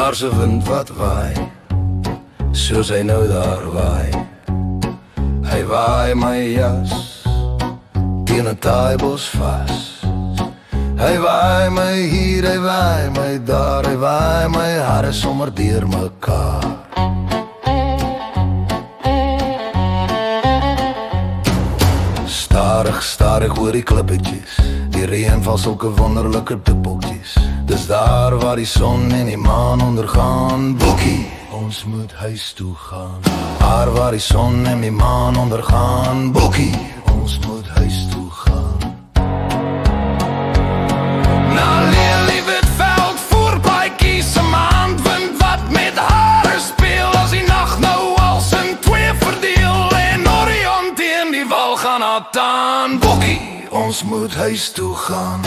Paarse wind wat waai, soos hy nou daar waai. Hy waai my jas teen 'n taaibos vas. Hy waai my hier, hy waai my daar, hy waai my hare sommer deur mekaar. Starig, starig oor die klippetjies, die reën val sulke wonderlike druppeltjies. Dis daar waar die son en die maan ondergaan. Boekie, ons moet huis toe gaan. Daar waar die son en die maan ondergaan. Boekie, ons moet huis toe gaan. Na Leliewitveld voorbaaitjies, 'n maandwind wat met hare speel, as die nag nou als in twee verdeel en Orion teen die wal gaan ataan. Boekie, ons moet huis toe gaan.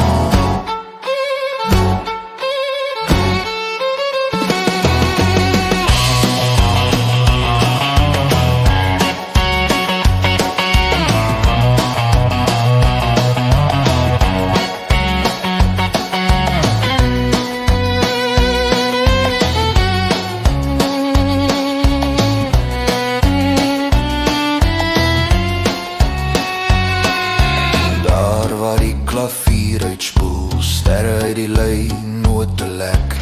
Klavier uitspoel, sterre uit die lyn, note lek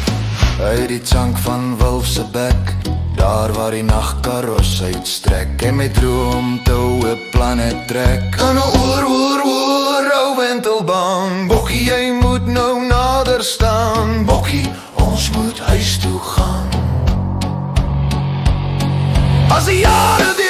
uit die tjank van wolf se bek. Daar waar die nachtkaros uitstrek en my droom touwe planne trek. En oor, ou wentelbaan. Bokkie, jy moet nou nader staan. Bokkie, ons moet huis toe gaan. As die jare